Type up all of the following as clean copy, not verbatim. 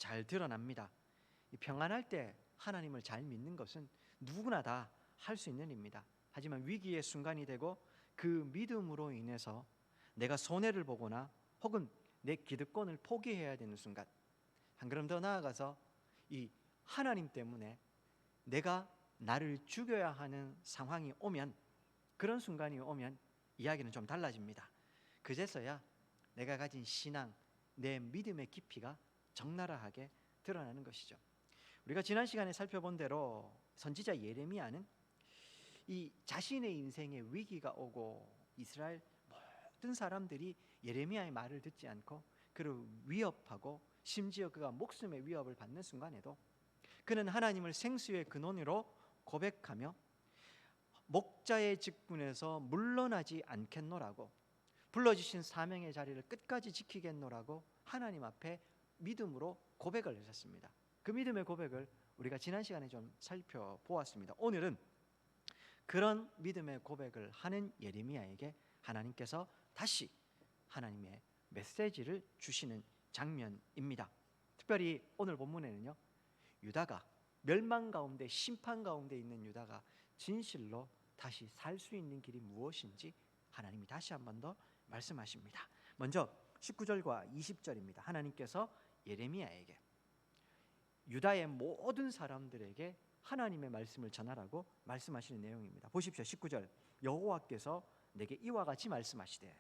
잘 드러납니다. 평안할 때 하나님을 잘 믿는 것은 누구나 다 할 수 있는 일입니다. 하지만 위기의 순간이 되고 그 믿음으로 인해서 내가 손해를 보거나 혹은 내 기득권을 포기해야 되는 순간, 한 걸음 더 나아가서 이 하나님 때문에 내가 나를 죽여야 하는 상황이 오면, 그런 순간이 오면 이야기는 좀 달라집니다. 그제서야 내가 가진 신앙, 내 믿음의 깊이가 적나라하게 드러나는 것이죠. 우리가 지난 시간에 살펴본 대로 선지자 예레미야는 이 자신의 인생에 위기가 오고 이스라엘 모든 사람들이 예레미야의 말을 듣지 않고 그를 위협하고 심지어 그가 목숨의 위협을 받는 순간에도 그는 하나님을 생수의 근원으로 고백하며 목자의 직분에서 물러나지 않겠노라고, 불러주신 사명의 자리를 끝까지 지키겠노라고 하나님 앞에 믿음으로 고백을 하셨습니다. 그 믿음의 고백을 우리가 지난 시간에 좀 살펴보았습니다. 오늘은 그런 믿음의 고백을 하는 예레미야에게 하나님께서 다시 하나님의 메시지를 주시는 장면입니다. 특별히 오늘 본문에는요, 유다가 멸망 가운데, 심판 가운데 있는 유다가 진실로 다시 살 수 있는 길이 무엇인지 하나님이 다시 한 번 더 말씀하십니다. 먼저 19절과 20절입니다. 하나님께서 예레미야에게, 유다의 모든 사람들에게 하나님의 말씀을 전하라고 말씀하시는 내용입니다. 보십시오. 19절, 여호와께서 내게 이와 같이 말씀하시되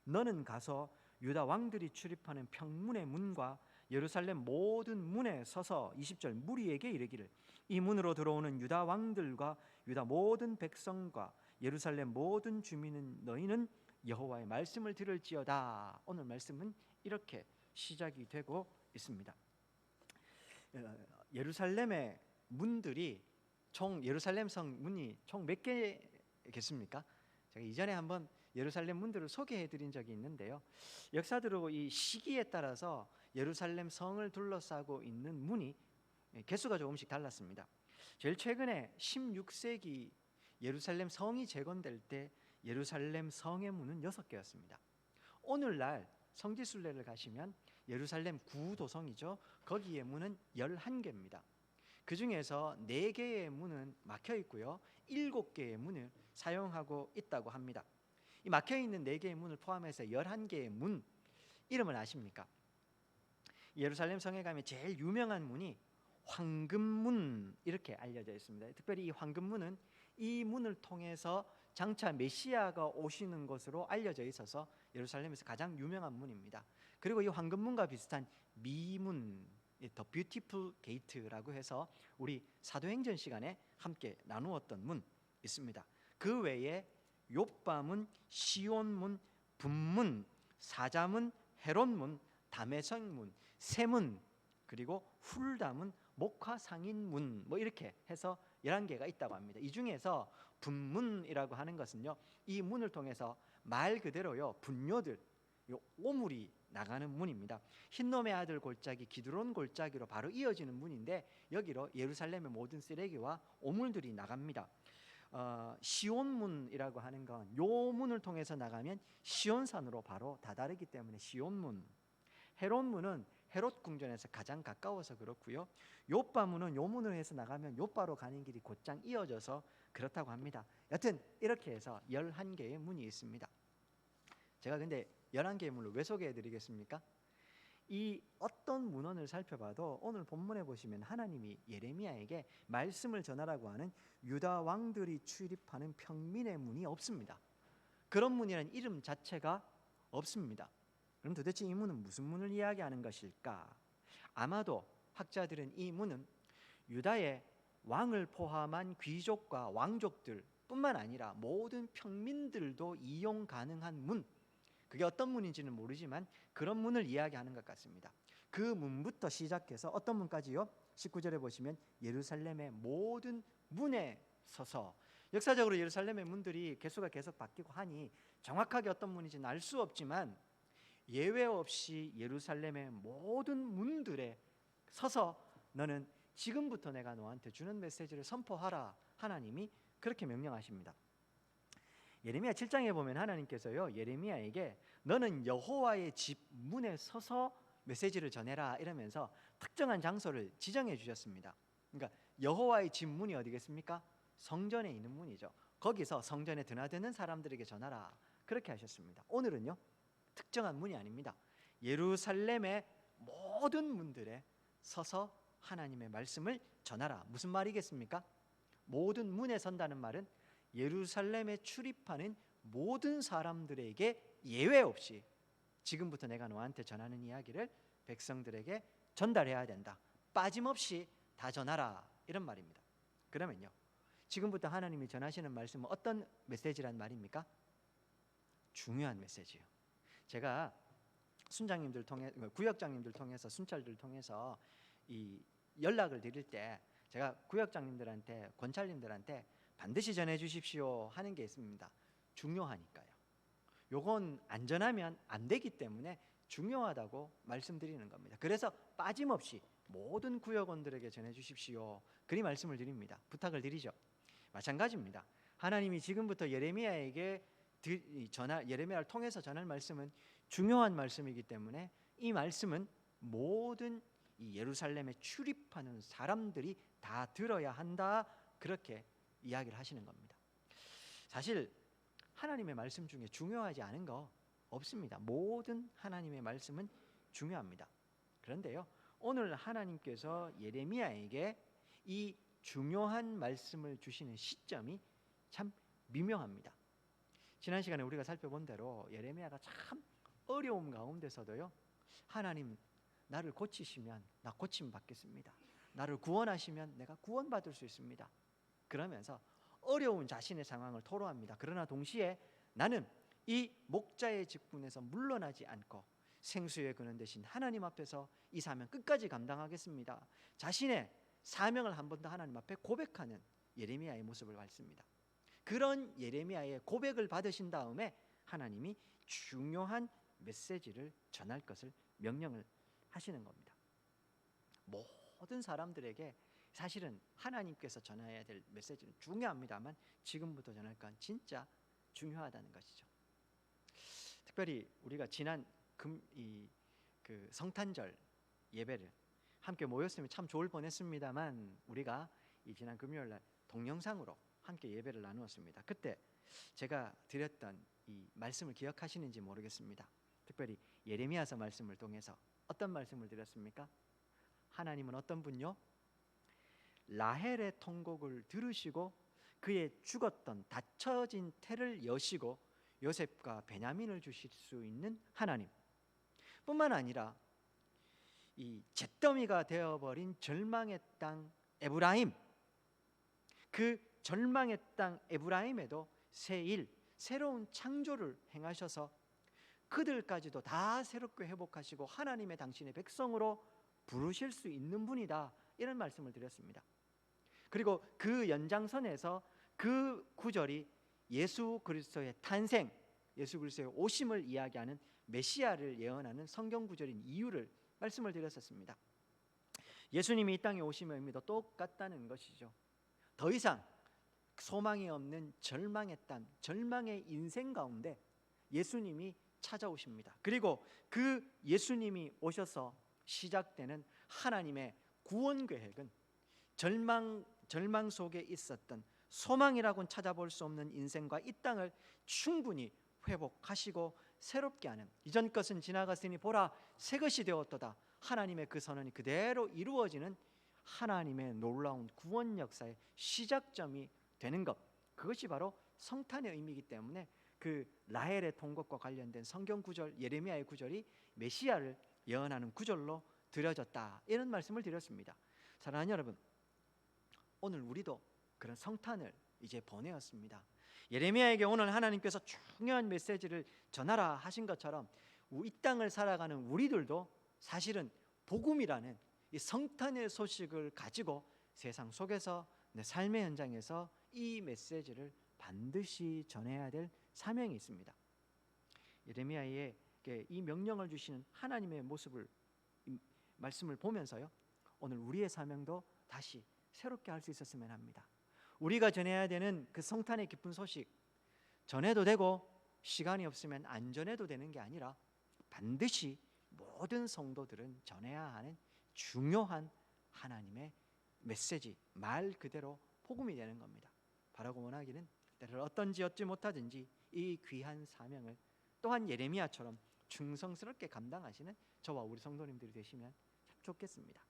너는 가서 유다 왕들이 출입하는 평문의 문과 예루살렘 모든 문에 서서 20절 무리에게 이르기를 이 문으로 들어오는 유다 왕들과 유다 모든 백성과 예루살렘 모든 주민은 너희는 여호와의 말씀을 들을지어다. 오늘 말씀은 이렇게 시작이 되고 있습니다. 예루살렘의 문들이 예루살렘 성 문이 총 몇 개겠습니까? 제가 이전에 한번 예루살렘 문들을 소개해 드린 적이 있는데요, 역사적으로 이 시기에 따라서 예루살렘 성을 둘러싸고 있는 문이 개수가 조금씩 달랐습니다. 제일 최근에 16세기 예루살렘 성이 재건될 때 예루살렘 성의 문은 6개였습니다. 오늘날 성지순례를 가시면 예루살렘 구도성이죠, 거기에 문은 11개입니다. 그 중에서 4개의 문은 막혀 있고요, 7개의 문을 사용하고 있다고 합니다. 이 막혀 있는 4개의 문을 포함해서 11개의 문, 이름을 아십니까? 예루살렘 성에 가면 제일 유명한 문이 황금문, 이렇게 알려져 있습니다. 특별히 이 황금문은 이 문을 통해서 장차 메시아가 오시는 것으로 알려져 있어서 예루살렘에서 가장 유명한 문입니다. 그리고 이 황금문과 비슷한 미문, 더 뷰티풀 게이트라고 해서 우리 사도행전 시간에 함께 나누었던 문 있습니다. 그 외에 욥바문, 시온문, 분문, 사자문, 헤롯문, 다메섹문, 세문, 그리고 훌다문, 목화상인문, 이렇게 해서 11개가 있다고 합니다. 이 중에서 분문이라고 하는 것은요, 이 문을 통해서 말 그대로요, 분뇨들, 오물이 나가는 문입니다. 흰놈의 아들 골짜기, 기드론 골짜기로 바로 이어지는 문인데 여기로 예루살렘의 모든 쓰레기와 오물들이 나갑니다. 시온문이라고 하는 건 요 문을 통해서 나가면 시온산으로 바로 다다르기 때문에 시온문. 헤롯문은 헤롯 궁전에서 가장 가까워서 그렇고요, 욥바문은 요 문을 해서 나가면 욥바로 가는 길이 곧장 이어져서 그렇다고 합니다. 여튼 이렇게 해서 11개의 문이 있습니다. 제가 근데 11개의 문을 왜 소개해 드리겠습니까? 이 어떤 문헌을 살펴봐도 오늘 본문에 보시면 하나님이 예레미야에게 말씀을 전하라고 하는 유다 왕들이 출입하는 평민의 문이 없습니다. 그런 문이라는 이름 자체가 없습니다. 그럼 도대체 이 문은 무슨 문을 이야기하는 것일까? 아마도 학자들은 이 문은 유다의 왕을 포함한 귀족과 왕족들 뿐만 아니라 모든 평민들도 이용 가능한 문, 그게 어떤 문인지는 모르지만 그런 문을 이야기하는 것 같습니다. 그 문부터 시작해서 어떤 문까지요? 19절에 보시면 예루살렘의 모든 문에 서서, 역사적으로 예루살렘의 문들이 개수가 계속 바뀌고 하니 정확하게 어떤 문인지는 알 수 없지만 예외 없이 예루살렘의 모든 문들에 서서 너는 지금부터 내가 너한테 주는 메시지를 선포하라, 하나님이 그렇게 명령하십니다. 예레미야 7장에 보면 하나님께서요, 예레미야에게 너는 여호와의 집 문에 서서 메시지를 전해라 이러면서 특정한 장소를 지정해 주셨습니다. 그러니까 여호와의 집 문이 어디겠습니까? 성전에 있는 문이죠. 거기서 성전에 드나드는 사람들에게 전하라 그렇게 하셨습니다. 오늘은요 특정한 문이 아닙니다. 예루살렘의 모든 문들에 서서 하나님의 말씀을 전하라. 무슨 말이겠습니까? 모든 문에 선다는 말은 예루살렘에 출입하는 모든 사람들에게 예외 없이 지금부터 내가 너한테 전하는 이야기를 백성들에게 전달해야 된다. 빠짐없이 다 전하라 이런 말입니다. 그러면요 지금부터 하나님이 전하시는 말씀은 어떤 메시지란 말입니까? 중요한 메시지요. 제가 순장님들 통해 구역장님들 통해서 순찰들 통해서 이 연락을 드릴 때 제가 구역장님들한테 권찰님들한테 반드시 전해 주십시오 하는 게 있습니다. 중요하니까요. 요건 안전하면 안 되기 때문에 중요하다고 말씀드리는 겁니다. 그래서 빠짐없이 모든 구역원들에게 전해 주십시오. 그리 말씀을 드립니다. 부탁을 드리죠. 마찬가지입니다. 하나님이 지금부터 예레미야에게 예레미야를 통해서 전할 말씀은 중요한 말씀이기 때문에 이 말씀은 모든 이 예루살렘에 출입하는 사람들이 다 들어야 한다. 그렇게 이야기를 하시는 겁니다. 사실 하나님의 말씀 중에 중요하지 않은 거 없습니다. 모든 하나님의 말씀은 중요합니다. 그런데요 오늘 하나님께서 예레미야에게 이 중요한 말씀을 주시는 시점이 참 미묘합니다. 지난 시간에 우리가 살펴본 대로 예레미야가 참 어려움 가운데서도요 하나님 나를 고치시면 나 고침 받겠습니다. 나를 구원하시면 내가 구원받을 수 있습니다. 그러면서 어려운 자신의 상황을 토로합니다. 그러나 동시에 나는 이 목자의 직분에서 물러나지 않고 생수의 근원 되신 하나님 앞에서 이 사명 끝까지 감당하겠습니다. 자신의 사명을 한 번 더 하나님 앞에 고백하는 예레미야의 모습을 봤습니다. 그런 예레미야의 고백을 받으신 다음에 하나님이 중요한 메시지를 전할 것을 명령을 하시는 겁니다. 모든 사람들에게 사실은 하나님께서 전해야 될 메시지는 중요합니다만 지금부터 전할 건 진짜 중요하다는 것이죠. 특별히 우리가 지난 그 성탄절 예배를 함께 모였으면 참 좋을 뻔했습니다만 우리가 이 지난 금요일 날 동영상으로 함께 예배를 나누었습니다. 그때 제가 드렸던 이 말씀을 기억하시는지 모르겠습니다. 특별히 예레미야서 말씀을 통해서 어떤 말씀을 드렸습니까? 하나님은 어떤 분요? 라헬의 통곡을 들으시고 그의 죽었던 닫혀진 태를 여시고 요셉과 베냐민을 주실 수 있는 하나님 뿐만 아니라 이 잿더미가 되어버린 절망의 땅 에브라임, 그 절망의 땅 에브라임에도 새로운 창조를 행하셔서 그들까지도 다 새롭게 회복하시고 하나님의 당신의 백성으로 부르실 수 있는 분이다 이런 말씀을 드렸습니다. 그리고 그 연장선에서 그 구절이 예수 그리스도의 탄생, 예수 그리스도의 오심을 이야기하는 메시아를 예언하는 성경 구절인 이유를 말씀을 드렸었습니다. 예수님이 이 땅에 오심의 의미도 똑같다는 것이죠. 더 이상 소망이 없는 절망의 땅, 절망의 인생 가운데 예수님이 찾아오십니다. 그리고 그 예수님이 오셔서 시작되는 하나님의 구원 계획은 절망 속에 있었던 소망이라고는 찾아볼 수 없는 인생과 이 땅을 충분히 회복하시고 새롭게 하는, 이전 것은 지나갔으니 보라 새 것이 되었도다, 하나님의 그 선언이 그대로 이루어지는 하나님의 놀라운 구원 역사의 시작점이 되는 것, 그것이 바로 성탄의 의미이기 때문에 그 라헬의 통곡과 관련된 성경 구절, 예레미야의 구절이 메시아를 예언하는 구절로 드려졌다 이런 말씀을 드렸습니다. 사랑하는 여러분, 오늘 우리도 그런 성탄을 이제 보내었습니다. 예레미야에게 오늘 하나님께서 중요한 메시지를 전하라 하신 것처럼 이 땅을 살아가는 우리들도 사실은 복음이라는 이 성탄의 소식을 가지고 세상 속에서 내 삶의 현장에서 이 메시지를 반드시 전해야 될 사명이 있습니다. 예레미야에게 이 명령을 주시는 하나님의 모습을, 말씀을 보면서요, 오늘 우리의 사명도 다시 새롭게 할 수 있었으면 합니다. 우리가 전해야 되는 그 성탄의 기쁜 소식 전해도 되고 시간이 없으면 안 전해도 되는 게 아니라 반드시 모든 성도들은 전해야 하는 중요한 하나님의 메시지, 말 그대로 복음이 되는 겁니다. 바라고 원하기는 때를 어떤지 얻지 못하든지 이 귀한 사명을 또한 예레미야처럼 충성스럽게 감당하시는 저와 우리 성도님들이 되시면 참 좋겠습니다.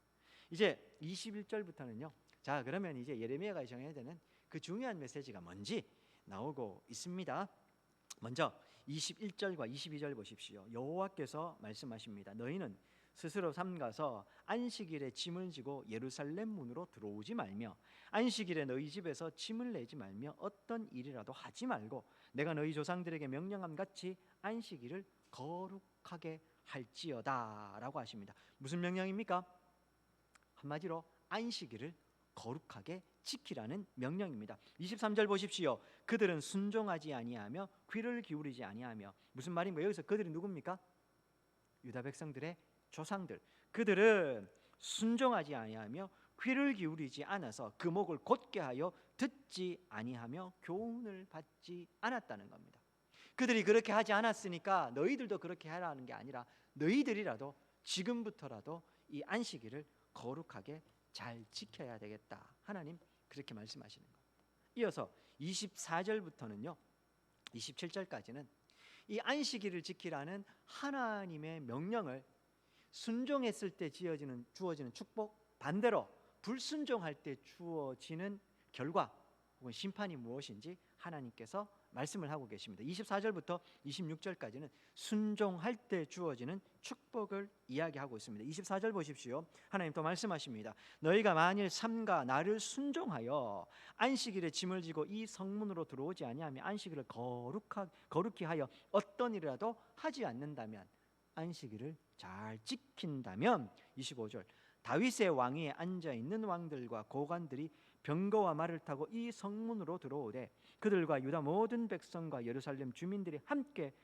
이제 21절부터는요. 자, 그러면 이제 예레미야가 정해야 되는 그 중요한 메시지가 뭔지 나오고 있습니다. 먼저 21절과 22절 보십시오. 여호와께서 말씀하십니다. 너희는 스스로 삼가서 안식일에 짐을 지고 예루살렘 문으로 들어오지 말며 안식일에 너희 집에서 짐을 내지 말며 어떤 일이라도 하지 말고 내가 너희 조상들에게 명령함 같이 안식일을 거룩하게 할지어다 라고 하십니다. 무슨 명령입니까? 한마디로 안식일을 거룩하게 지키라는 명령입니다. 23절 보십시오. 그들은 순종하지 아니하며 귀를 기울이지 아니하며, 무슨 말인가요? 여기서 그들이 누굽니까? 유다 백성들의 조상들. 그들은 순종하지 아니하며 귀를 기울이지 않아서 그 목을 곧게 하여 듣지 아니하며 교훈을 받지 않았다는 겁니다. 그들이 그렇게 하지 않았으니까 너희들도 그렇게 하라는 게 아니라 너희들이라도 지금부터라도 이 안식일을 거룩하게 잘 지켜야 되겠다. 하나님 그렇게 말씀하시는 겁니다. 이어서 24절부터는요 27절까지는 이 안식일을 지키라는 하나님의 명령을 순종했을 때 주어지는 축복, 반대로 불순종할 때 주어지는 결과 혹은 심판이 무엇인지 하나님께서 말씀을 하고 계십니다. 24절부터 26절까지는 순종할 때 주어지는 축복을 이야기하고 있습니다. 24절 보십시오. 하나님 또 말씀하십니다. 너희가 만일 삼가 나를 순종하여 안식일에 짐을 지고 이 성문으로 들어오지 아니하며 안식일을 거룩히 하여 어떤 일이라도 하지 않는다면, 안식일을 잘 지킨다면, 25절 다윗의 왕위에 앉아있는 왕들과 고관들이 병거와 말을 타고 이 성문으로 들어오되 그들과 유다 모든 백성과 예루살렘 주민들이 함께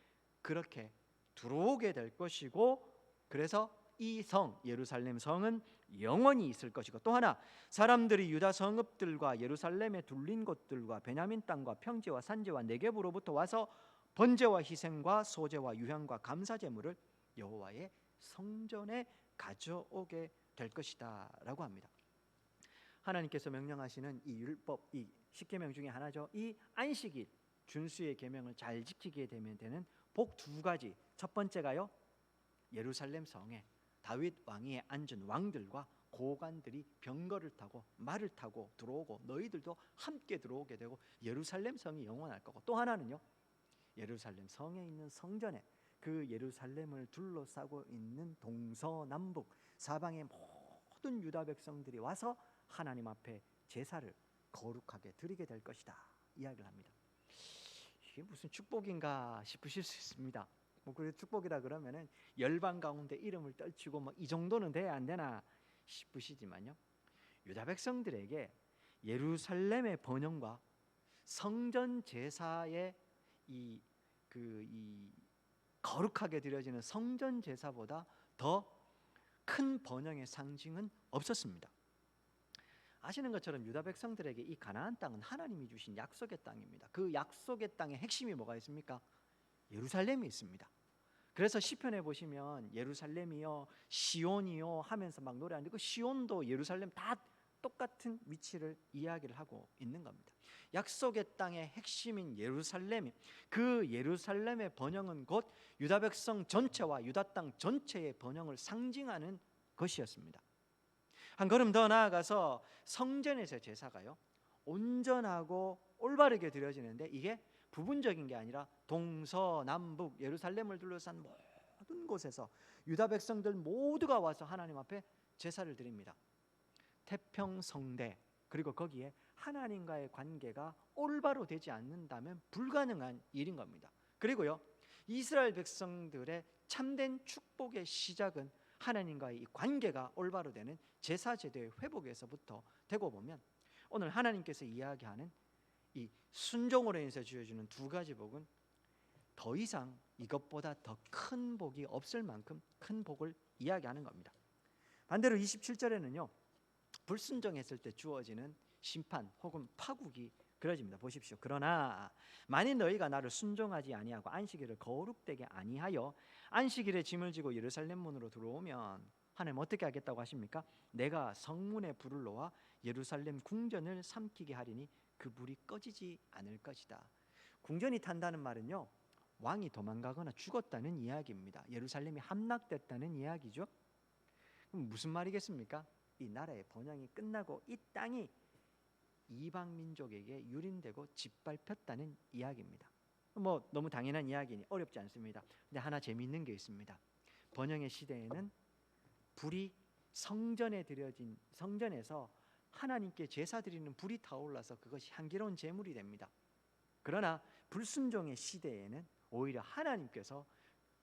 그렇게 들어오게 될 것이고, 그래서 이 성 예루살렘 성은 영원히 있을 것이고, 또 하나 사람들이 유다 성읍들과 예루살렘에 둘린 곳들과 베냐민 땅과 평지와 산지와 네겝으로부터 와서 번제와 희생과 소제와 유향과 감사 제물을 여호와의 성전에 가져오게 될 것이다 라고 합니다. 하나님께서 명령하시는 이 율법, 이 십계명 중에 하나죠. 이 안식일 준수의 계명을 잘 지키게 되면 되는 복 두 가지. 첫 번째가요, 예루살렘 성에 다윗 왕위에 앉은 왕들과 고관들이 병거를 타고 말을 타고 들어오고 너희들도 함께 들어오게 되고 예루살렘 성이 영원할 거고, 또 하나는요, 예루살렘 성에 있는 성전에 그 예루살렘을 둘러싸고 있는 동서남북 사방의 모든 유다 백성들이 와서 하나님 앞에 제사를 거룩하게 드리게 될 것이다 이야기를 합니다. 이게 무슨 축복인가 싶으실 수 있습니다. 뭐 그래 축복이라 그러면은 열방 가운데 이름을 떨치고 뭐 이 정도는 돼야 안 되나 싶으시지만요, 유다 백성들에게 예루살렘의 번영과 성전 제사의 이 거룩하게 드려지는 성전 제사보다 더 큰 번영의 상징은 없었습니다. 아시는 것처럼 유다 백성들에게 이 가나안 땅은 하나님이 주신 약속의 땅입니다. 그 약속의 땅의 핵심이 뭐가 있습니까? 예루살렘이 있습니다. 그래서 시편에 보시면 예루살렘이요 시온이요 하면서 막 노래하는데 그 시온도 예루살렘 다 똑같은 위치를 이야기를 하고 있는 겁니다. 약속의 땅의 핵심인 예루살렘, 그 예루살렘의 번영은 곧 유다 백성 전체와 유다 땅 전체의 번영을 상징하는 것이었습니다. 한 걸음 더 나아가서 성전에서의 제사가요 온전하고 올바르게 드려지는데, 이게 부분적인 게 아니라 동서남북 예루살렘을 둘러싼 모든 곳에서 유다 백성들 모두가 와서 하나님 앞에 제사를 드립니다. 태평성대, 그리고 거기에 하나님과의 관계가 올바로 되지 않는다면 불가능한 일인 겁니다. 그리고요, 이스라엘 백성들의 참된 축복의 시작은 하나님과의 이 관계가 올바로 되는 제사 제도의 회복에서부터 되고 보면, 오늘 하나님께서 이야기하는 이 순종으로 인해서 주어지는 두 가지 복은 더 이상 이것보다 더 큰 복이 없을 만큼 큰 복을 이야기하는 겁니다. 반대로 27절에는요 불순종했을 때 주어지는 심판 혹은 파국이 그러집니다. 보십시오. 그러나 만일 너희가 나를 순종하지 아니하고 안식일을 거룩되게 아니하여 안식일에 짐을 지고 예루살렘 문으로 들어오면 하나님 어떻게 하겠다고 하십니까? 내가 성문에 불을 놓아 예루살렘 궁전을 삼키게 하리니 그 불이 꺼지지 않을 것이다. 궁전이 탄다는 말은요, 왕이 도망가거나 죽었다는 이야기입니다. 예루살렘이 함락됐다는 이야기죠. 그럼 무슨 말이겠습니까? 이 나라의 번영이 끝나고 이 땅이 이방 민족에게 유린되고 짓밟혔다는 이야기입니다. 뭐 너무 당연한 이야기니 어렵지 않습니다. 근데 하나 재미있는 게 있습니다. 번영의 시대에는 불이 성전에서 하나님께 제사 드리는 불이 타올라서 그것이 향기로운 제물이 됩니다. 그러나 불순종의 시대에는 오히려 하나님께서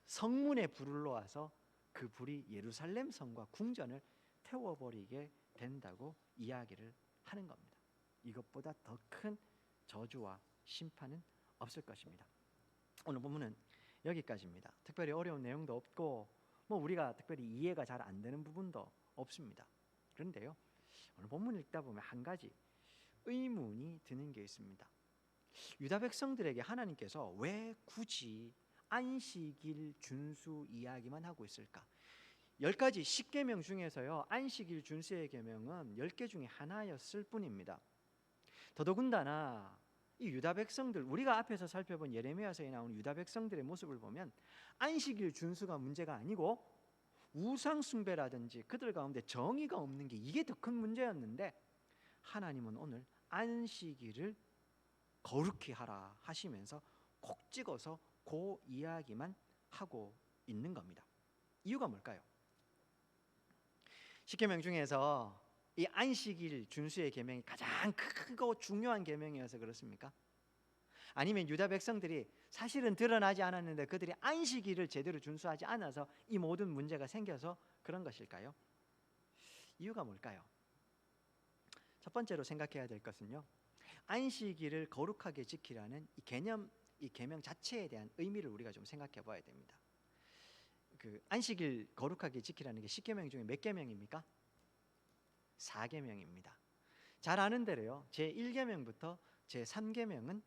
성문에 불을 놓아서 그 불이 예루살렘 성과 궁전을 태워버리게 된다고 이야기를 하는 겁니다. 이것보다 더 큰 저주와 심판은 없을 것입니다. 오늘 본문은 여기까지입니다. 특별히 어려운 내용도 없고 뭐 우리가 특별히 이해가 잘 안 되는 부분도 없습니다. 그런데요, 오늘 본문을 읽다 보면 한 가지 의문이 드는 게 있습니다. 유다 백성들에게 하나님께서 왜 굳이 안식일 준수 이야기만 하고 있을까? 10가지 10계명 중에서요, 안식일 준수의 계명은 10개 중에 하나였을 뿐입니다. 더더군다나 이 유다 백성들, 우리가 앞에서 살펴본 예레미야서에 나오는 유다 백성들의 모습을 보면 안식일 준수가 문제가 아니고 우상 숭배라든지 그들 가운데 정의가 없는 게 이게 더 큰 문제였는데, 하나님은 오늘 안식일을 거룩히 하라 하시면서 콕 찍어서 그 이야기만 하고 있는 겁니다. 이유가 뭘까요? 10계명 중에서 이 안식일 준수의 계명이 가장 크고 중요한 계명이어서 그렇습니까? 아니면 유다 백성들이 사실은 드러나지 않았는데 그들이 안식일을 제대로 준수하지 않아서 이 모든 문제가 생겨서 그런 것일까요? 이유가 뭘까요? 첫 번째로 생각해야 될 것은요, 안식일을 거룩하게 지키라는 이 개념, 이 계명 자체에 대한 의미를 우리가 좀 생각해 봐야 됩니다. 그 안식일 거룩하게 지키라는 게 10계명 중에 몇 계명입니까? 4계명입니다. 잘 아는 대로요, 제1계명부터 제3계명은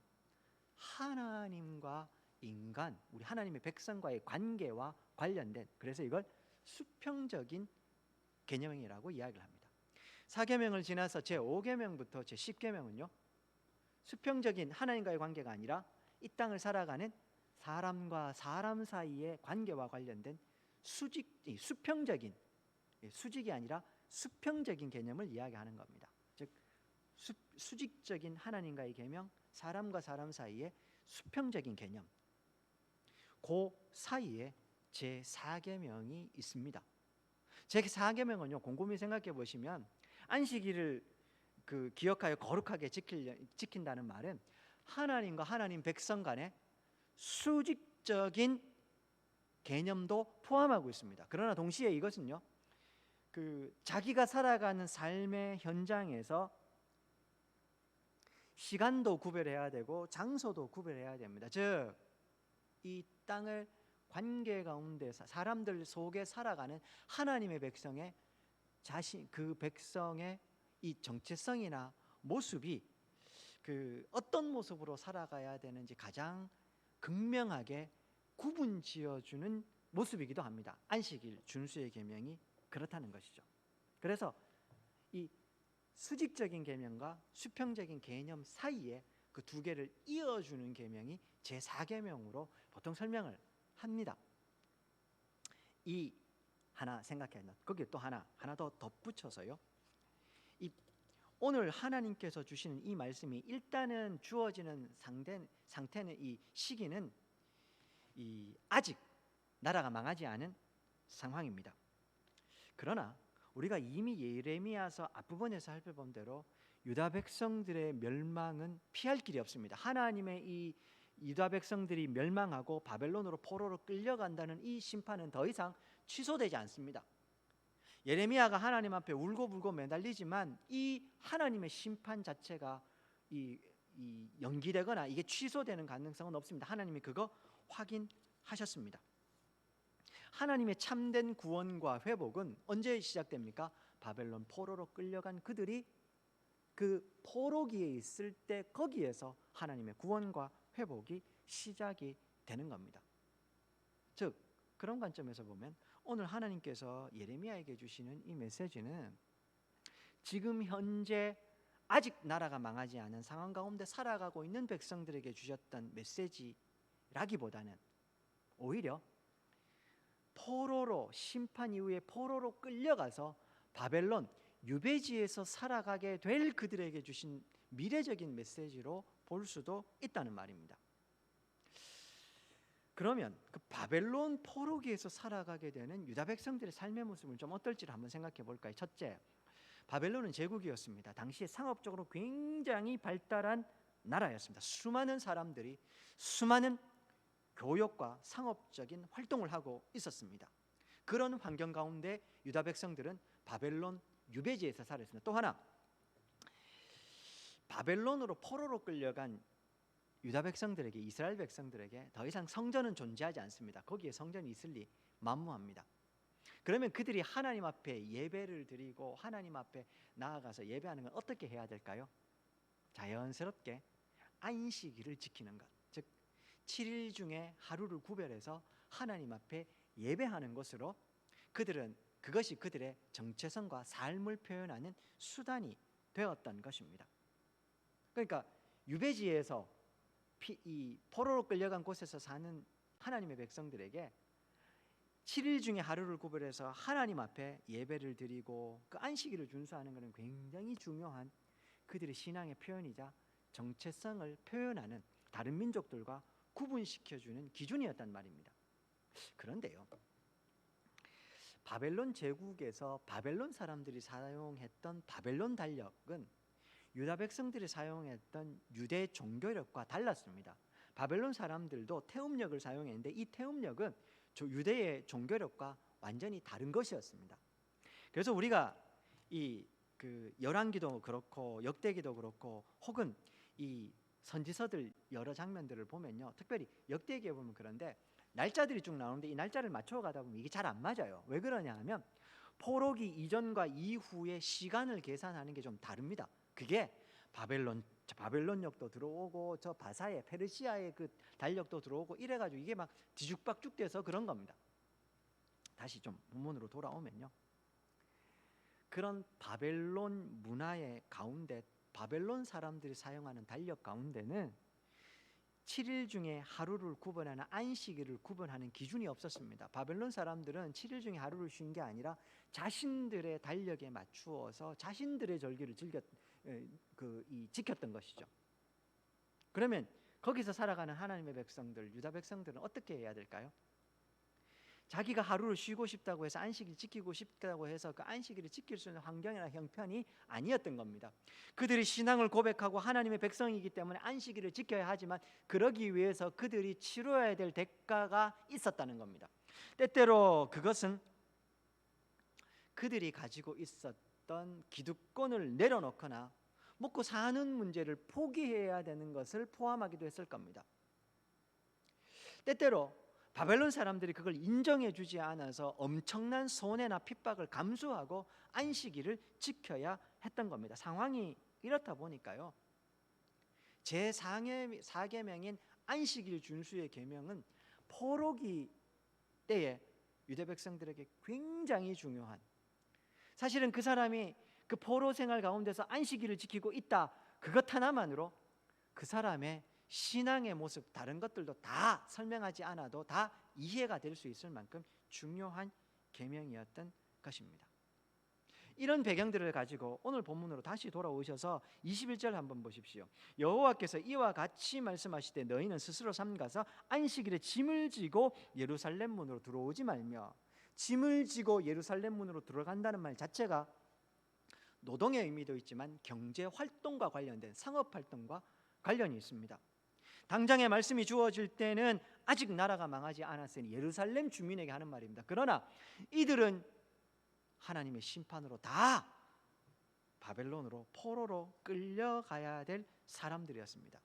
하나님과 인간, 우리 하나님의 백성과의 관계와 관련된, 그래서 이걸 수평적인 개념이라고 이야기를 합니다. 4계명을 지나서 제5계명부터 제10계명은요, 수평적인 하나님과의 관계가 아니라 이 땅을 살아가는 사람과 사람 사이의 관계와 관련된 수평적인, 수직이 아니라 수평적인 개념을 이야기하는 겁니다. 즉 수직적인 하나님과의 계명, 사람과 사람 사이의 수평적인 개념, 그 사이에 제4계명이 있습니다. 제4계명은요, 곰곰이 생각해 보시면 안식일을 기억하여 거룩하게 지킨다는 말은 하나님과 하나님 백성 간의 수직적인 개념도 포함하고 있습니다. 그러나 동시에 이것은요, 자기가 살아가는 삶의 현장에서 시간도 구별해야 되고 장소도 구별해야 됩니다. 즉, 이 땅을 관계 가운데 사람들 속에 살아가는 하나님의 백성의 그 백성의 이 정체성이나 모습이 어떤 모습으로 살아가야 되는지 가장 극명하게 구분 지어주는 모습이기도 합니다. 안식일 준수의 계명이 그렇다는 것이죠. 그래서 이 수직적인 계명과 수평적인 개념 사이에 그 두 개를 이어주는 계명이 제4계명으로 보통 설명을 합니다. 이 하나 생각해야 한다. 거기에 또 하나 더 덧붙여서요, 오늘 하나님께서 주시는 이 말씀이 일단은 주어지는 상태는, 이 시기는 아직 나라가 망하지 않은 상황입니다. 그러나 우리가 이미 예레미야서 앞부분에서 살펴본 대로 유다 백성들의 멸망은 피할 길이 없습니다. 하나님의 이 유다 백성들이 멸망하고 바벨론으로 포로로 끌려간다는 이 심판은 더 이상 취소되지 않습니다. 예레미야가 하나님 앞에 울고불고 매달리지만 이 하나님의 심판 자체가 연기되거나 이게 취소되는 가능성은 없습니다. 하나님이 그거 확인하셨습니다. 하나님의 참된 구원과 회복은 언제 시작됩니까? 바벨론 포로로 끌려간 그들이 그 포로기에 있을 때 거기에서 하나님의 구원과 회복이 시작이 되는 겁니다. 즉 그런 관점에서 보면 오늘 하나님께서 예레미야에게 주시는 이 메시지는 지금 현재 아직 나라가 망하지 않은 상황 가운데 살아가고 있는 백성들에게 주셨던 메시지라기보다는 오히려 포로로, 심판 이후에 포로로 끌려가서 바벨론 유배지에서 살아가게 될 그들에게 주신 미래적인 메시지로 볼 수도 있다는 말입니다. 그러면 그 바벨론 포로기에서 살아가게 되는 유다 백성들의 삶의 모습은 좀 어떨지를 한번 생각해 볼까요? 첫째, 바벨론은 제국이었습니다. 당시에 상업적으로 굉장히 발달한 나라였습니다. 수많은 사람들이 수많은 교역과 상업적인 활동을 하고 있었습니다. 그런 환경 가운데 유다 백성들은 바벨론 유배지에서 살았습니다. 또 하나, 바벨론으로 포로로 끌려간 유다 백성들에게, 이스라엘 백성들에게 더 이상 성전은 존재하지 않습니다. 거기에 성전이 있을 리 만무합니다. 그러면 그들이 하나님 앞에 예배를 드리고 하나님 앞에 나아가서 예배하는 건 어떻게 해야 될까요? 자연스럽게 안식일을 지키는 것, 즉 7일 중에 하루를 구별해서 하나님 앞에 예배하는 것으로 그것이 그들의 정체성과 삶을 표현하는 수단이 되었던 것입니다. 그러니까 유배지에서 이 포로로 끌려간 곳에서 사는 하나님의 백성들에게 7일 중에 하루를 구별해서 하나님 앞에 예배를 드리고 그 안식일을 준수하는 것은 굉장히 중요한 그들의 신앙의 표현이자 정체성을 표현하는 다른 민족들과 구분시켜주는 기준이었단 말입니다. 그런데요, 바벨론 제국에서 바벨론 사람들이 사용했던 바벨론 달력은 유다 백성들이 사용했던 유대 종교력과 달랐습니다. 바벨론 사람들도 태음력을 사용했는데 이 태음력은 유대의 종교력과 완전히 다른 것이었습니다. 그래서 우리가 이 열왕기도 그렇고 역대기도 그렇고 혹은 이 선지서들 여러 장면들을 보면요, 특별히 역대기에 보면 그런데 날짜들이 쭉 나오는데 이 날짜를 맞춰가다 보면 이게 잘 안 맞아요. 왜 그러냐 하면 포로기 이전과 이후의 시간을 계산하는 게 좀 다릅니다. 그게 바벨론역도 들어오고 저 바사의 페르시아의 그 달력도 들어오고 이래가지고 이게 막 뒤죽박죽 돼서 그런 겁니다. 다시 좀 본문으로 돌아오면요, 그런 바벨론 문화의 가운데 바벨론 사람들이 사용하는 달력 가운데는 7일 중에 하루를 구분하는 안식일을 구분하는 기준이 없었습니다. 바벨론 사람들은 7일 중에 하루를 쉰 게 아니라 자신들의 달력에 맞추어서 자신들의 절기를 지켰던 것이죠. 그러면 거기서 살아가는 하나님의 백성들, 유다 백성들은 어떻게 해야 될까요? 자기가 하루를 쉬고 싶다고 해서 안식일 지키고 싶다고 해서 그 안식일을 지킬 수 있는 환경이나 형편이 아니었던 겁니다. 그들이 신앙을 고백하고 하나님의 백성이기 때문에 안식일을 지켜야 하지만 그러기 위해서 그들이 치러야 될 대가가 있었다는 겁니다. 때때로 그것은 그들이 가지고 있었던 기득권을 내려놓거나 먹고 사는 문제를 포기해야 되는 것을 포함하기도 했을 겁니다. 때때로 바벨론 사람들이 그걸 인정해 주지 않아서 엄청난 손해나 핍박을 감수하고 안식일을 지켜야 했던 겁니다. 상황이 이렇다 보니까요, 제4계명인 안식일 준수의 계명은 포로기 때에 유대 백성들에게 굉장히 중요한, 사실은 그 사람이 그 포로 생활 가운데서 안식일을 지키고 있다, 그것 하나만으로 그 사람의 신앙의 모습, 다른 것들도 다 설명하지 않아도 다 이해가 될 수 있을 만큼 중요한 계명이었던 것입니다. 이런 배경들을 가지고 오늘 본문으로 다시 돌아오셔서 21절 한번 보십시오. 여호와께서 이와 같이 말씀하시되 너희는 스스로 삼가서 안식일에 짐을 지고 예루살렘 문으로 들어오지 말며, 짐을 지고 예루살렘 문으로 들어간다는 말 자체가 노동의 의미도 있지만 경제 활동과 관련된 상업 활동과 관련이 있습니다. 당장의 말씀이 주어질 때는 아직 나라가 망하지 않았으니 예루살렘 주민에게 하는 말입니다. 그러나 이들은 하나님의 심판으로 다 바벨론으로 포로로 끌려가야 될 사람들이었습니다.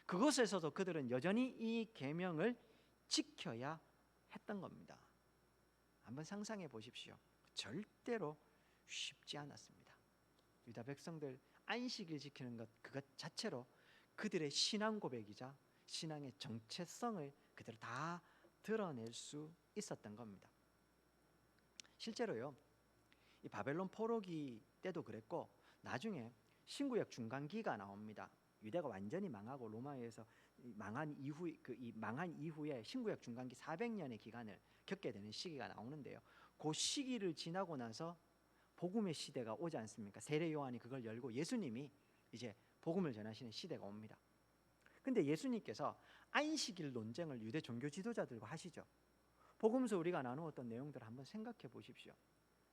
그곳에서도 그들은 여전히 이 계명을 지켜야 했던 겁니다. 한번 상상해 보십시오. 절대로 쉽지 않았습니다. 유다 백성들 안식일 지키는 것 그것 자체로 그들의 신앙 고백이자 신앙의 정체성을 그대로 다 드러낼 수 있었던 겁니다. 실제로요, 이 바벨론 포로기 때도 그랬고 나중에 신구약 중간기가 나옵니다. 유대가 완전히 망하고 로마에서 망한 이후에 신구약 중간기 400년의 기간을 겪게 되는 시기가 나오는데요. 그 시기를 지나고 나서 복음의 시대가 오지 않습니까? 세례 요한이 그걸 열고 예수님이 이제 복음을 전하시는 시대가 옵니다. 근데 예수님께서 안식일 논쟁을 유대 종교 지도자들과 하시죠. 복음서 우리가 나누었던 내용들을 한번 생각해 보십시오.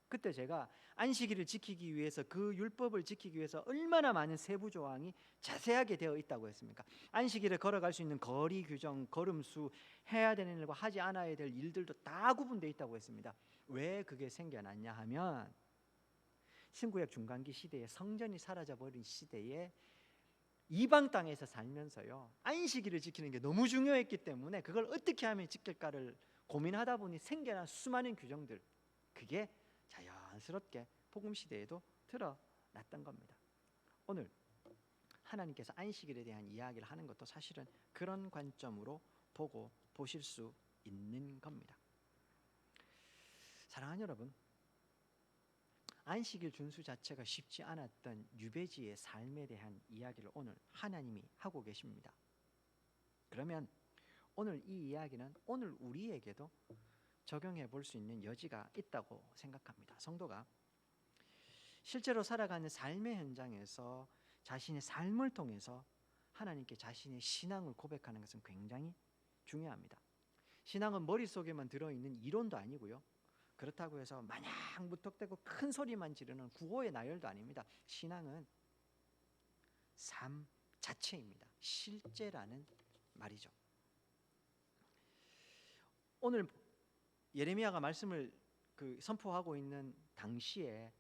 그때 제가 안식일을 지키기 위해서 그 율법을 지키기 위해서 얼마나 많은 세부 조항이 자세하게 되어 있다고 했습니까? 안식일에 걸어갈 수 있는 거리 규정, 걸음수, 해야 되는 일과 하지 않아야 될 일들도 다 구분되어 있다고 했습니다. 왜 그게 생겨났냐 하면 신구약 중간기 시대에 성전이 사라져버린 시대에 이방 땅에서 살면서요, 안식일을 지키는 게 너무 중요했기 때문에 그걸 어떻게 하면 지킬까를 고민하다 보니 생겨난 수많은 규정들, 그게 자연스럽게 복음 시대에도 드러났던 겁니다. 오늘 하나님께서 안식일에 대한 이야기를 하는 것도 사실은 그런 관점으로 보실 수 있는 겁니다. 사랑하는 여러분, 안식일 준수 자체가 쉽지 않았던 유배지의 삶에 대한 이야기를 오늘 하나님이 하고 계십니다. 그러면 오늘 이 이야기는 오늘 우리에게도 적용해 볼 수 있는 여지가 있다고 생각합니다. 성도가 실제로 살아가는 삶의 현장에서 자신의 삶을 통해서 하나님께 자신의 신앙을 고백하는 것은 굉장히 중요합니다. 신앙은 머릿속에만 들어있는 이론도 아니고요, 그렇다고 해서 마냥 무턱대고 큰 소리만 지르는 구호의 나열도 아닙니다. 신앙은 삶 자체입니다. 실제라는 말이죠. 오늘 예레미야가 말씀을 선포하고 있는 당시에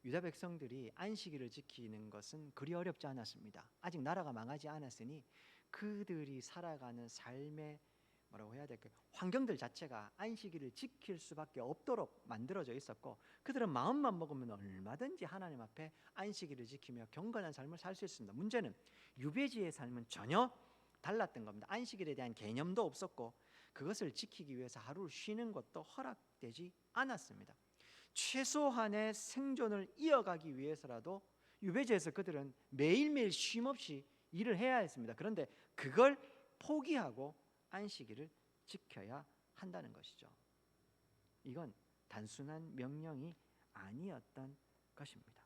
유다 백성들이 안식일을 지키는 것은 그리 어렵지 않았습니다. 아직 나라가 망하지 않았으니 그들이 살아가는 삶의 뭐라고 해야 될까요? 환경들 자체가 안식일을 지킬 수밖에 없도록 만들어져 있었고, 그들은 마음만 먹으면 얼마든지 하나님 앞에 안식일을 지키며 경건한 삶을 살 수 있습니다. 문제는 유배지의 삶은 전혀 달랐던 겁니다. 안식일에 대한 개념도 없었고 그것을 지키기 위해서 하루를 쉬는 것도 허락되지 않았습니다. 최소한의 생존을 이어가기 위해서라도 유배지에서 그들은 매일매일 쉼없이 일을 해야 했습니다. 그런데 그걸 포기하고 안식일을 지켜야 한다는 것이죠. 이건 단순한 명령이 아니었던 것입니다.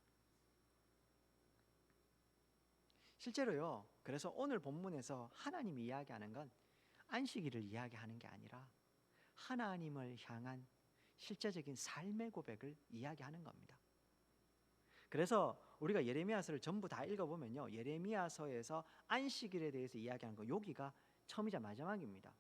실제로요, 그래서 오늘 본문에서 하나님이 이야기하는 건 안식일을 이야기하는 게 아니라 하나님을 향한 실제적인 삶의 고백을 이야기하는 겁니다. 그래서 우리가 예레미야서를 전부 다 읽어보면요, 예레미야서에서 안식일에 대해서 이야기하는 거 여기가 처음이자 마지막입니다.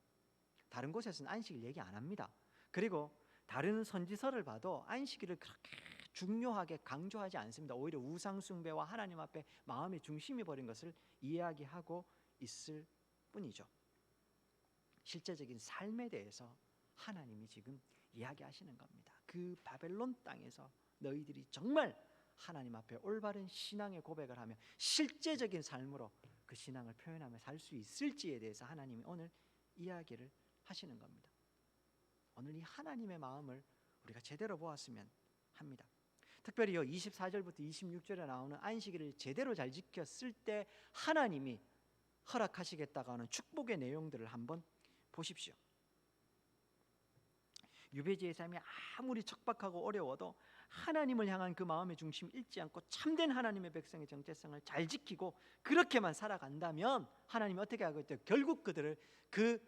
다른 곳에서는 안식일 얘기 안 합니다. 그리고 다른 선지서를 봐도 안식일을 그렇게 중요하게 강조하지 않습니다. 오히려 우상 숭배와 하나님 앞에 마음의 중심이 버린 것을 이야기하고 있을 뿐이죠. 실제적인 삶에 대해서 하나님이 지금 이야기하시는 겁니다. 그 바벨론 땅에서 너희들이 정말 하나님 앞에 올바른 신앙의 고백을 하며 실제적인 삶으로 그 신앙을 표현하며 살 수 있을지에 대해서 하나님이 오늘 이야기를 하시는 겁니다. 오늘 이 하나님의 마음을 우리가 제대로 보았으면 합니다. 특별히 24절부터 26절에 나오는 안식일을 제대로 잘 지켰을 때 하나님이 허락하시겠다고 하는 축복의 내용들을 한번 보십시오. 유배지의 삶이 아무리 척박하고 어려워도 하나님을 향한 그 마음의 중심 잃지 않고 참된 하나님의 백성의 정체성을 잘 지키고 그렇게만 살아간다면 하나님이 어떻게 하겠어요? 결국 그들을 그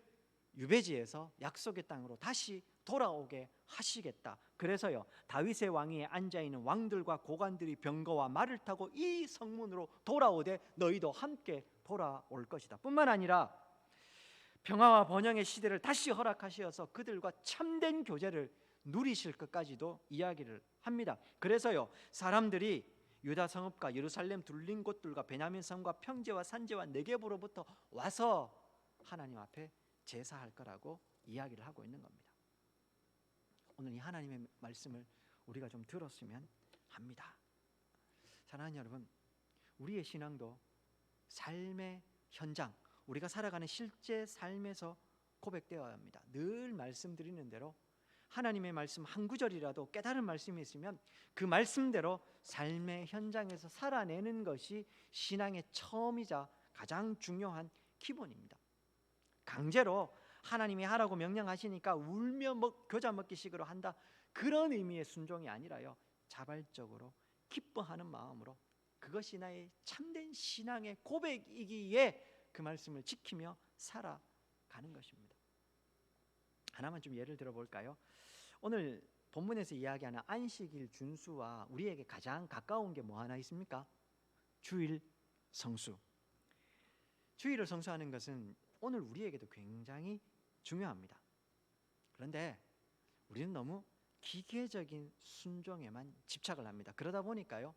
유배지에서 약속의 땅으로 다시 돌아오게 하시겠다. 그래서요, 다윗의 왕위에 앉아있는 왕들과 고관들이 병거와 말을 타고 이 성문으로 돌아오되 너희도 함께 돌아올 것이다. 뿐만 아니라 평화와 번영의 시대를 다시 허락하시어서 그들과 참된 교제를 누리실 것까지도 이야기를 합니다. 그래서요, 사람들이 유다 성읍과 예루살렘 둘린 곳들과 베냐민 성과 평지와 산지와 네겝으로부터 와서 하나님 앞에 제사할 거라고 이야기를 하고 있는 겁니다. 오늘 이 하나님의 말씀을 우리가 좀 들었으면 합니다. 사랑하는 여러분, 우리의 신앙도 삶의 현장, 우리가 살아가는 실제 삶에서 고백되어야 합니다. 늘 말씀드리는 대로 하나님의 말씀 한 구절이라도 깨달은 말씀이 있으면 그 말씀대로 삶의 현장에서 살아내는 것이 신앙의 처음이자 가장 중요한 기본입니다. 강제로 하나님이 하라고 명령하시니까 울며 겨자 먹기식으로 한다, 그런 의미의 순종이 아니라요, 자발적으로 기뻐하는 마음으로, 그것이 나의 참된 신앙의 고백이기에 그 말씀을 지키며 살아가는 것입니다. 하나만 좀 예를 들어볼까요? 오늘 본문에서 이야기하는 안식일 준수와 우리에게 가장 가까운 게 뭐 하나 있습니까? 주일 성수. 주일을 성수하는 것은 오늘 우리에게도 굉장히 중요합니다. 그런데 우리는 너무 기계적인 순종에만 집착을 합니다. 그러다 보니까요,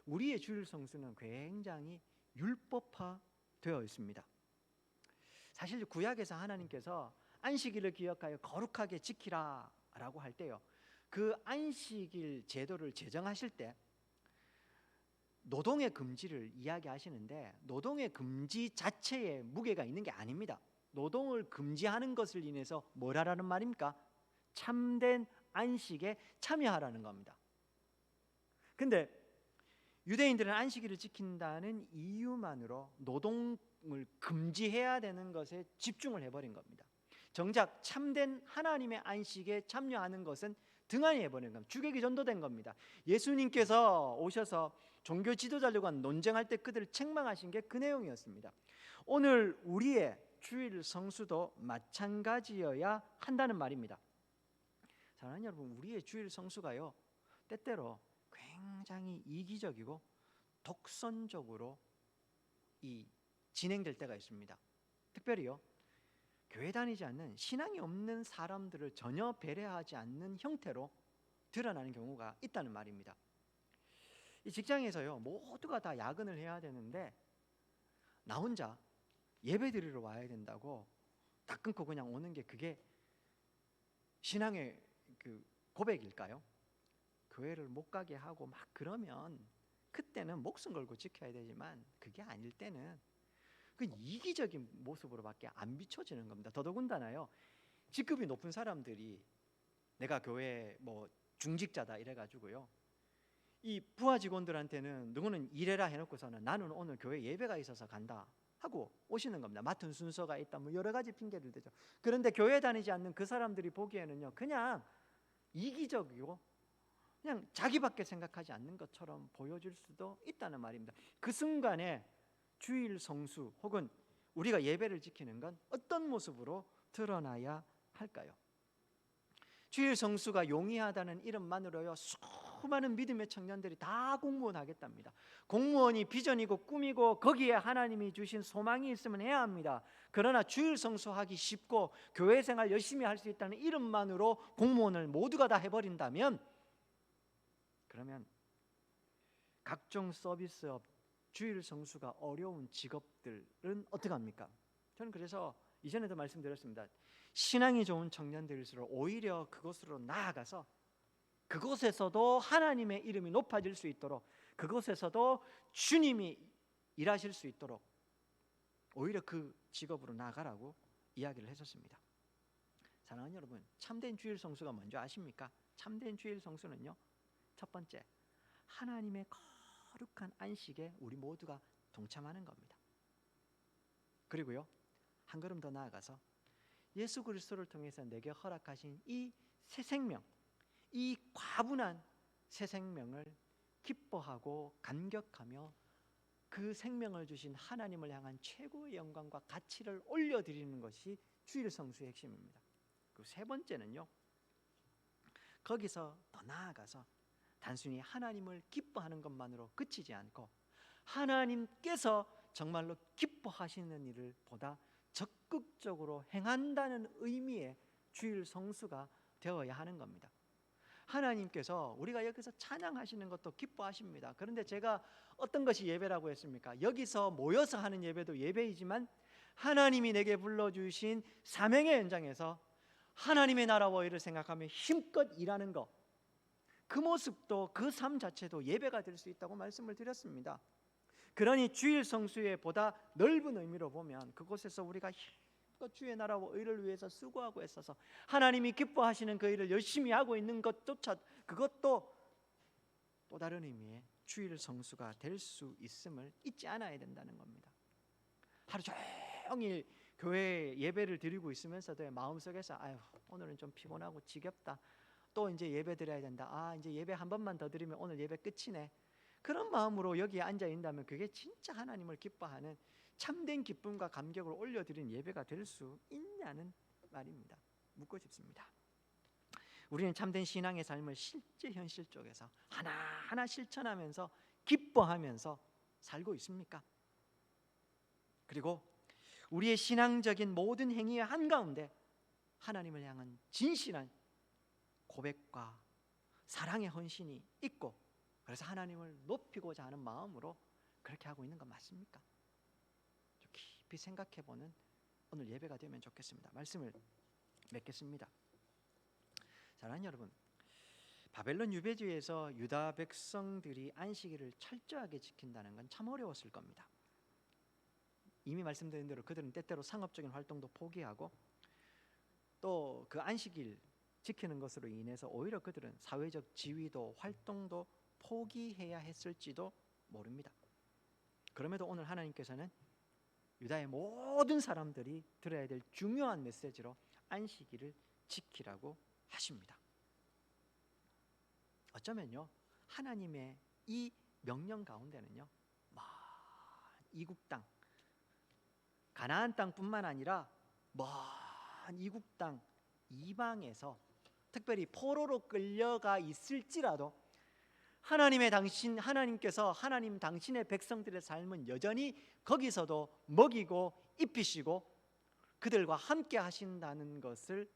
우리의 주일 성수는 굉장히 율법화되어 있습니다. 사실 구약에서 하나님께서 안식일을 기억하여 거룩하게 지키라 라고 할 때요, 그 안식일 제도를 제정하실 때 노동의 금지를 이야기하시는데, 노동의 금지 자체에 무게가 있는 게 아닙니다. 노동을 금지하는 것을 인해서 뭘 하라는 말입니까? 참된 안식에 참여하라는 겁니다. 근데 유대인들은 안식일을 지킨다는 이유만으로 노동을 금지해야 되는 것에 집중을 해버린 겁니다. 정작 참된 하나님의 안식에 참여하는 것은 등한히 해버린 겁니다. 주객이 전도된 겁니다. 예수님께서 오셔서 종교 지도자들과 논쟁할 때 그들을 책망하신 게 그 내용이었습니다. 오늘 우리의 주일 성수도 마찬가지여야 한다는 말입니다. 사랑하는 여러분, 우리의 주일 성수가요, 때때로 굉장히 이기적이고 독선적으로 진행될 때가 있습니다. 특별히요, 교회 다니지 않는 신앙이 없는 사람들을 전혀 배려하지 않는 형태로 드러나는 경우가 있다는 말입니다. 이 직장에서요, 모두가 다 야근을 해야 되는데 나 혼자 예배 드리러 와야 된다고 딱 끊고 그냥 오는 게, 그게 신앙의 그 고백일까요? 교회를 못 가게 하고 막 그러면 그때는 목숨 걸고 지켜야 되지만, 그게 아닐 때는 그 이기적인 모습으로밖에 안 비춰지는 겁니다. 더더군다나요, 직급이 높은 사람들이 내가 교회 뭐 중직자다 이래가지고요, 이 부하 직원들한테는 누구는 일해라 해놓고서는 나는 오늘 교회 예배가 있어서 간다 하고 오시는 겁니다. 맡은 순서가 있다, 뭐 여러 가지 핑계를 대죠. 그런데 교회 다니지 않는 그 사람들이 보기에는요, 그냥 이기적이고 그냥 자기밖에 생각하지 않는 것처럼 보여질 수도 있다는 말입니다. 그 순간에 주일 성수 혹은 우리가 예배를 지키는 건 어떤 모습으로 드러나야 할까요? 주일 성수가 용이하다는 이름만으로요, 수많은 믿음의 청년들이 다 공무원 하겠답니다. 공무원이 비전이고 꿈이고 거기에 하나님이 주신 소망이 있으면 해야 합니다. 그러나 주일 성수하기 쉽고 교회 생활 열심히 할 수 있다는 이름만으로 공무원을 모두가 다 해버린다면, 그러면 각종 서비스업, 주일 성수가 어려운 직업들은 어떻게 합니까? 저는 그래서 이전에도 말씀드렸습니다. 신앙이 좋은 청년들일수록 오히려 그곳으로 나아가서 그곳에서도 하나님의 이름이 높아질 수 있도록, 그곳에서도 주님이 일하실 수 있도록 오히려 그 직업으로 나가라고 이야기를 했었습니다. 사랑하는 여러분, 참된 주일 성수가 뭔지 아십니까? 참된 주일 성수는요, 첫 번째, 하나님의 거룩한 안식에 우리 모두가 동참하는 겁니다. 그리고요, 한 걸음 더 나아가서 예수 그리스도를 통해서 내게 허락하신 이 새 생명, 이 과분한 새 생명을 기뻐하고 감격하며 그 생명을 주신 하나님을 향한 최고의 영광과 가치를 올려드리는 것이 주일 성수의 핵심입니다. 그 세 번째는요, 거기서 더 나아가서 단순히 하나님을 기뻐하는 것만으로 그치지 않고 하나님께서 정말로 기뻐하시는 일을 보다 적극적으로 행한다는 의미의 주일 성수가 되어야 하는 겁니다. 하나님께서 우리가 여기서 찬양하시는 것도 기뻐하십니다. 그런데 제가 어떤 것이 예배라고 했습니까? 여기서 모여서 하는 예배도 예배이지만 하나님이 내게 불러주신 사명의 현장에서 하나님의 나라와 일을 생각하며 힘껏 일하는 것, 그 모습도, 그 삶 자체도 예배가 될 수 있다고 말씀을 드렸습니다. 그러니 주일 성수의 보다 넓은 의미로 보면 그곳에서 우리가 힘껏 주의 나라와 의를 위해서 수고하고 애써서 하나님이 기뻐하시는 그 일을 열심히 하고 있는 것조차 그것도 또 다른 의미의 주일 성수가 될 수 있음을 잊지 않아야 된다는 겁니다. 하루 종일 교회 예배를 드리고 있으면서도 마음속에서 아유 오늘은 좀 피곤하고 지겹다, 또 이제 예배 드려야 된다, 아 이제 예배 한 번만 더 드리면 오늘 예배 끝이네, 그런 마음으로 여기에 앉아 있다면 그게 진짜 하나님을 기뻐하는 참된 기쁨과 감격을 올려드리는 예배가 될 수 있냐는 말입니다. 묻고 싶습니다. 우리는 참된 신앙의 삶을 실제 현실 쪽에서 하나하나 실천하면서 기뻐하면서 살고 있습니까? 그리고 우리의 신앙적인 모든 행위의 한가운데 하나님을 향한 진실한 고백과 사랑의 헌신이 있고, 그래서 하나님을 높이고자 하는 마음으로 그렇게 하고 있는 건 맞습니까? 좀 깊이 생각해보는 오늘 예배가 되면 좋겠습니다. 말씀을 맺겠습니다. 사랑하는 여러분, 바벨론 유배지에서 유다 백성들이 안식일을 철저하게 지킨다는 건 참 어려웠을 겁니다. 이미 말씀드린 대로 그들은 때때로 상업적인 활동도 포기하고 또 그 안식일 지키는 것으로 인해서 오히려 그들은 사회적 지위도 활동도 포기해야 했을지도 모릅니다. 그럼에도 오늘 하나님께서는 유다의 모든 사람들이 들어야 될 중요한 메시지로 안식일을 지키라고 하십니다. 어쩌면요, 하나님의 이 명령 가운데는요, 먼 이국 땅, 가나안 땅뿐만 아니라 먼 이국 땅 이방에서 특별히 포로로 끌려가 있을지라도 하나님께서 당신의 백성들의 삶은 여전히 거기서도 먹이고 입히시고 그들과 함께 하신다는 것을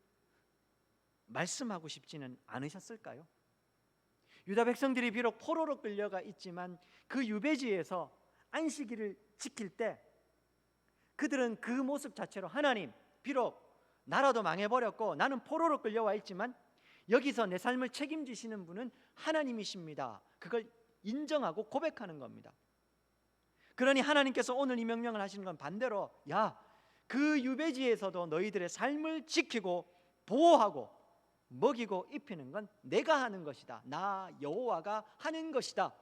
말씀하고 싶지는 않으셨을까요? 유다 백성들이 비록 포로로 끌려가 있지만 그 유배지에서 안식일을 지킬 때 그들은 그 모습 자체로 하나님, 비록 나라도 망해버렸고 나는 포로로 끌려와 있지만 여기서 내 삶을 책임지시는 분은 하나님이십니다, 그걸 인정하고 고백하는 겁니다. 그러니 하나님께서 오늘 이 명령을 하시는 건 반대로, 야, 그 유배지에서도 너희들의 삶을 지키고 보호하고 먹이고 입히는 건 내가 하는 것이다, 나 여호와가 하는 것이다.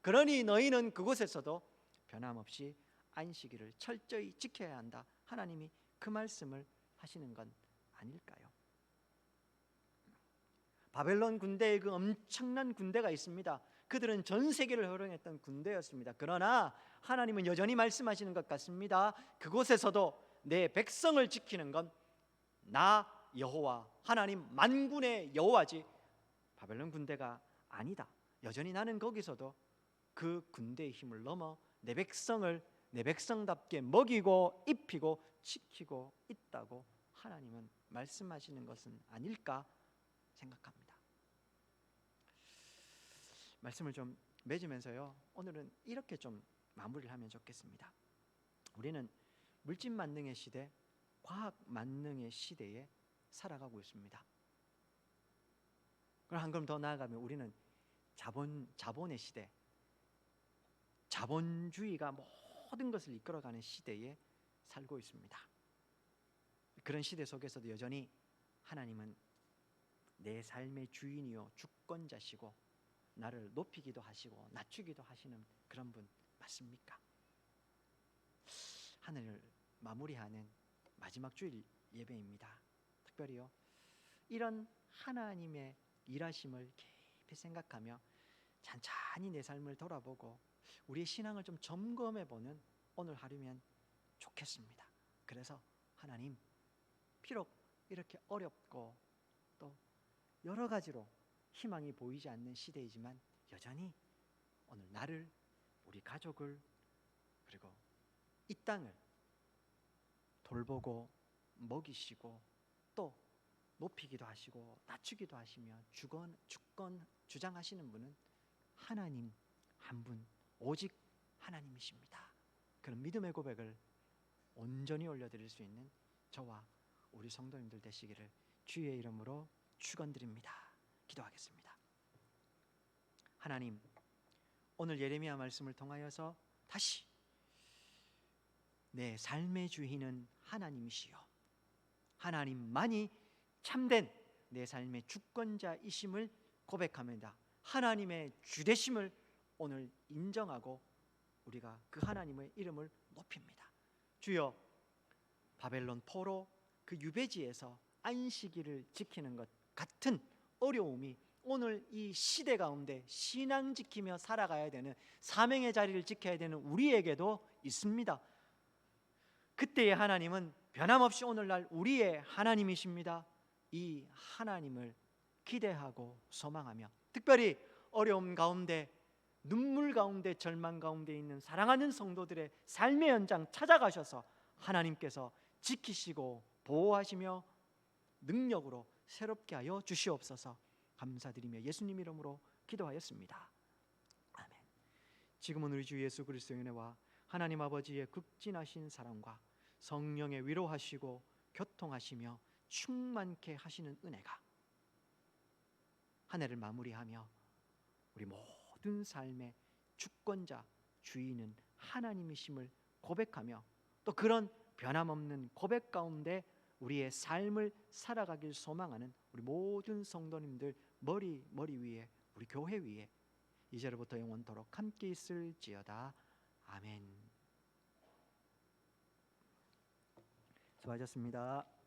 그러니 너희는 그곳에서도 변함없이 안식일을 철저히 지켜야 한다. 하나님이 그 말씀을 하시는 건 아닐까요? 바벨론 군대에 그 엄청난 군대가 있습니다. 그들은 전 세계를 호령했던 군대였습니다. 그러나 하나님은 여전히 말씀하시는 것 같습니다. 그곳에서도 내 백성을 지키는 건 나 여호와, 하나님 만군의 여호와지 바벨론 군대가 아니다. 여전히 나는 거기서도 그 군대의 힘을 넘어 내 백성을 내 백성답게 먹이고 입히고 지키고 있다고 하나님은 말씀하시는 것은 아닐까 생각합니다. 말씀을 좀 맺으면서요, 오늘은 이렇게 좀 마무리를 하면 좋겠습니다. 우리는 물질 만능의 시대, 과학 만능의 시대에 살아가고 있습니다. 그럼 한 걸음 더 나아가면 우리는 자본의 시대, 자본주의가 모든 것을 이끌어가는 시대에 살고 있습니다. 그런 시대 속에서도 여전히 하나님은 내 삶의 주인이요 주권자시고 나를 높이기도 하시고 낮추기도 하시는 그런 분 맞습니까? 하늘을 마무리하는 마지막 주일 예배입니다. 특별히요, 이런 하나님의 일하심을 깊이 생각하며 찬찬히 내 삶을 돌아보고 우리의 신앙을 좀 점검해보는 오늘 하루면 좋겠습니다. 그래서 하나님, 비록 이렇게 어렵고 또 여러 가지로 희망이 보이지 않는 시대이지만 여전히 오늘 나를, 우리 가족을, 그리고 이 땅을 돌보고 먹이시고 또 높이기도 하시고 낮추기도 하시며 주권 주장하시는 분은 하나님 한 분, 오직 하나님이십니다. 그런 믿음의 고백을 온전히 올려드릴 수 있는 저와 우리 성도님들 되시기를 주의 이름으로 축원드립니다. 기도하겠습니다. 하나님, 오늘 예레미야 말씀을 통하여서 다시 내 삶의 주인은 하나님이시요 하나님만이 참된 내 삶의 주권자이심을 고백합니다. 하나님의 주되심을 오늘 인정하고 우리가 그 하나님의 이름을 높입니다. 주여, 바벨론 포로 그 유배지에서 안식일을 지키는 것 같은 어려움이 오늘 이 시대 가운데 신앙 지키며 살아가야 되는 사명의 자리를 지켜야 되는 우리에게도 있습니다. 그때의 하나님은 변함없이 오늘날 우리의 하나님이십니다. 이 하나님을 기대하고 소망하며 특별히 어려움 가운데 눈물 가운데 절망 가운데 있는 사랑하는 성도들의 삶의 현장 찾아가셔서 하나님께서 지키시고 보호하시며 능력으로 새롭게 하여 주시옵소서. 감사드리며 예수님 이름으로 기도하였습니다. 아멘. 지금은 우리 주 예수 그리스도의 은혜와 하나님 아버지의 극진하신 사랑과 성령의 위로하시고 교통하시며 충만케 하시는 은혜가 한 해를 마무리하며 우리 모든 삶의 주권자 주인은 하나님이심을 고백하며 또 그런 변함없는 고백 가운데 우리의 삶을 살아가길 소망하는 우리 모든 성도님들 머리 위에 우리 교회 위에 이제로부터 영원토록 함께 있을지어다. 아멘. 수고하셨습니다.